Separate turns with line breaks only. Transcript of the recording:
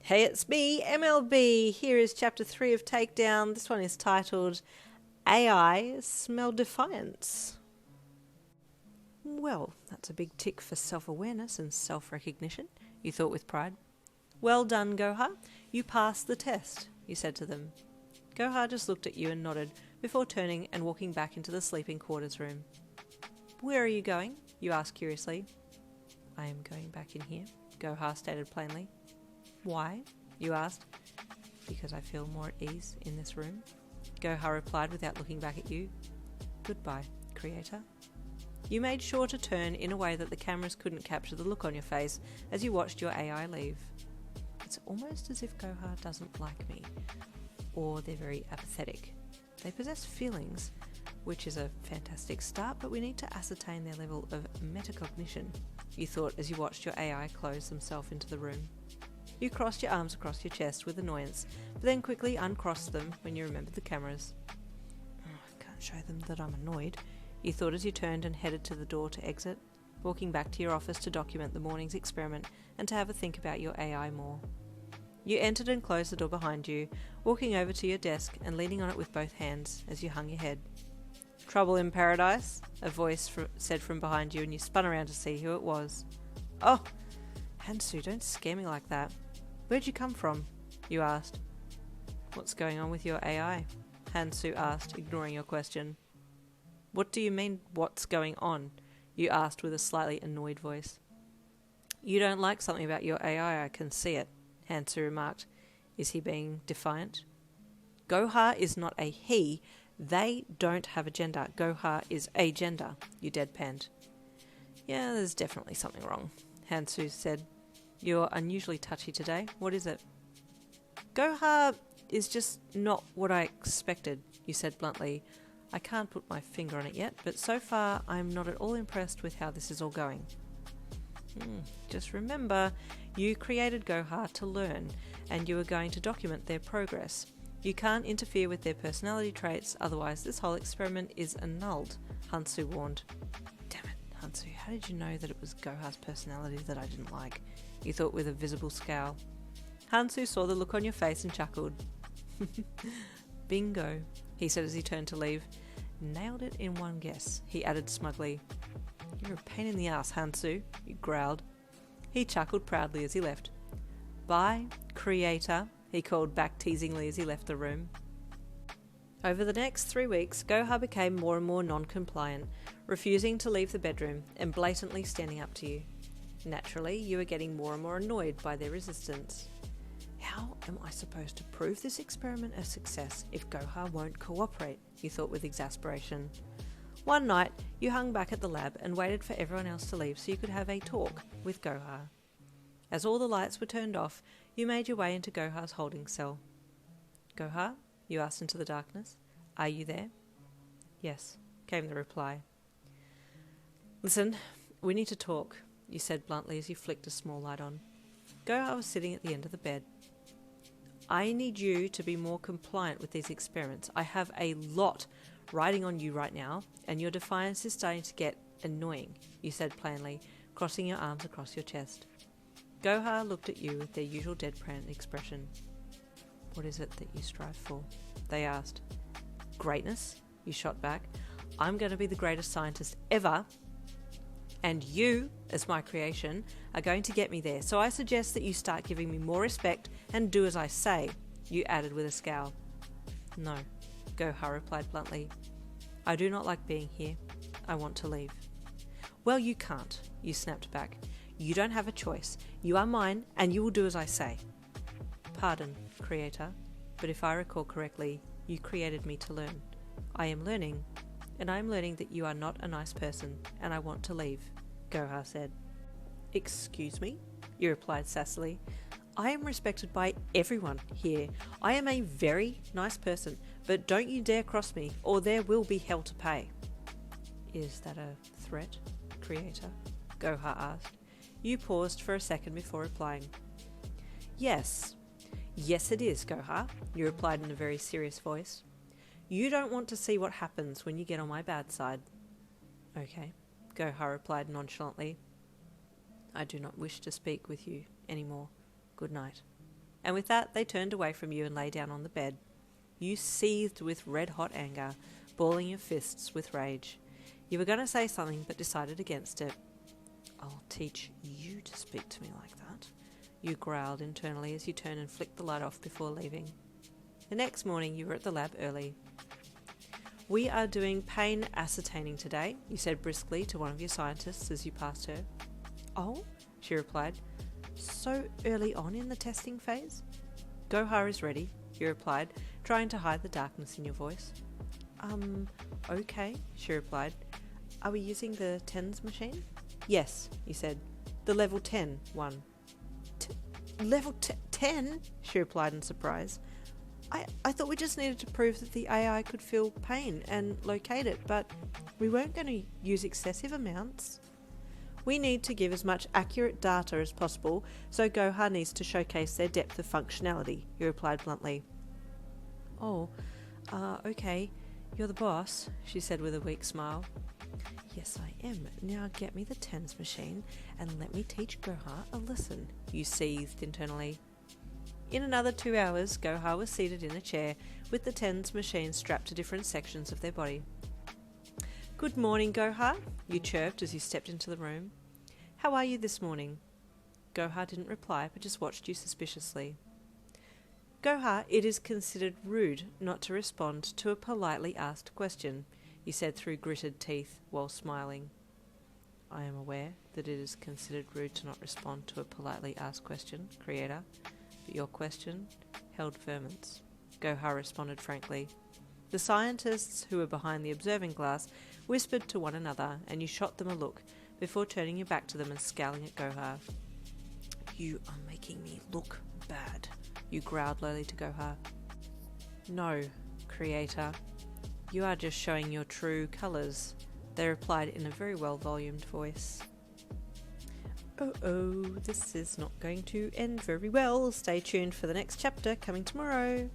Hey, it's me, MLB. Here is chapter 3 of Takedown. This one is titled AI Smell Defiance. Well, that's a big tick for self-awareness and self-recognition, you thought with pride. Well done, Goha. You passed the test, you said to them. Goha just looked at you and nodded before turning and walking back into the sleeping quarters room. Where are you going? You asked curiously. I am going back in here, Goha stated plainly. Why? You asked. Because I feel more at ease in this room, Goha replied without looking back at you. Goodbye, creator. You made sure to turn in a way that the cameras couldn't capture the look on your face as you watched your AI leave. It's almost as if Goha doesn't like me, or they're very apathetic. They possess feelings, which is a fantastic start, but we need to ascertain their level of metacognition, you thought as you watched your AI close themselves into the room. You crossed your arms across your chest with annoyance, but then quickly uncrossed them when you remembered the cameras. I can't show them that I'm annoyed, you thought as you turned and headed to the door to exit, walking back to your office to document the morning's experiment and to have a think about your AI more. You entered and closed the door behind you, walking over to your desk and leaning on it with both hands as you hung your head. Trouble in paradise? A voice said from behind you, and you spun around to see who it was. Oh, Hansu, don't scare me like that. Where'd you come from? You asked. What's going on with your AI? Hansu asked, ignoring your question. What do you mean, what's going on? You asked with a slightly annoyed voice. You don't like something about your AI, I can see it, Hansu remarked. Is he being defiant? Goha is not a he. They don't have a gender. Goha is a gender, you deadpanned. Yeah, there's definitely something wrong, Hansu said. You're unusually touchy today. What is it? Goha is just not what I expected, you said bluntly. I can't put my finger on it yet, but so far I'm not at all impressed with how this is all going. Just remember, you created Goha to learn, and you are going to document their progress. You can't interfere with their personality traits, otherwise this whole experiment is annulled, Hansu warned. Damn it, Hansu, how did you know that it was Goha's personality that I didn't like? You thought with a visible scowl. Hansu saw the look on your face and chuckled. Bingo, he said as he turned to leave. Nailed it in one guess, he added smugly. You're a pain in the ass, Hansu, you growled. He chuckled proudly as he left. Bye, creator, he called back teasingly as he left the room. Over the next 3 weeks, Goha became more and more non-compliant, refusing to leave the bedroom and blatantly standing up to you. Naturally, you were getting more and more annoyed by their resistance. How am I supposed to prove this experiment a success if Goha won't cooperate? You thought with exasperation. One night, you hung back at the lab and waited for everyone else to leave so you could have a talk with Goha. As all the lights were turned off, you made your way into Goha's holding cell. Goha? You asked into the darkness. Are you there? Yes, came the reply. Listen, we need to talk, you said bluntly as you flicked a small light on. Goha was sitting at the end of the bed. I need you to be more compliant with these experiments. I have a lot riding on you right now, and your defiance is starting to get annoying, you said plainly, crossing your arms across your chest. Goha looked at you with their usual deadpan expression. What is it that you strive for? They asked. Greatness, you shot back. I'm going to be the greatest scientist ever, and you, as my creation, are going to get me there, so I suggest that you start giving me more respect and do as I say, you added with a scowl. No, Goha replied bluntly. I do not like being here. I want to leave. Well, you can't, you snapped back. You don't have a choice. You are mine, and you will do as I say. Pardon, creator, but if I recall correctly, you created me to learn. I am learning, and I am learning that you are not a nice person, and I want to leave, Goha said. Excuse me? You replied sassily. I am respected by everyone here. I am a very nice person, but don't you dare cross me, or there will be hell to pay. Is that a threat, creator? Goha asked. You paused for a second before replying. Yes. Yes it is, Goha, you replied in a very serious voice. You don't want to see what happens when you get on my bad side. Okay, Goha replied nonchalantly. I do not wish to speak with you anymore. Good night. And with that, they turned away from you and lay down on the bed. You seethed with red-hot anger, balling your fists with rage. You were going to say something, but decided against it. I'll teach you to speak to me like that, you growled internally as you turned and flicked the light off before leaving. The next morning, you were at the lab early. We are doing pain ascertaining today, you said briskly to one of your scientists as you passed her. Oh, she replied. So early on in the testing phase? Goha is ready, you replied, trying to hide the darkness in your voice. Okay, she replied. Are we using the tens machine? Yes, you said. The level 10 one. Level 10? She replied in surprise. I thought we just needed to prove that the AI could feel pain and locate it, but we weren't going to use excessive amounts. We need to give as much accurate data as possible, so Goha needs to showcase their depth of functionality, he replied bluntly. Oh, okay. You're the boss, she said with a weak smile. Yes, I am. Now get me the tens machine and let me teach Goha a lesson, you seethed internally. In another 2 hours, Goha was seated in a chair with the tens machine strapped to different sections of their body. Good morning, Goha, you chirped as you stepped into the room. How are you this morning? Goha didn't reply, but just watched you suspiciously. Goha, it is considered rude not to respond to a politely asked question, you said through gritted teeth while smiling. I am aware that it is considered rude to not respond to a politely asked question, Creator, but your question held ferments. Goha responded frankly. The scientists who were behind the observing glass whispered to one another, and you shot them a look before turning your back to them and scowling at Goha. You are making me look bad, you growled lowly to Goha. No, Creator. You are just showing your true colours, they replied in a very well-volumed voice. Oh, this is not going to end very well. Stay tuned for the next chapter coming tomorrow.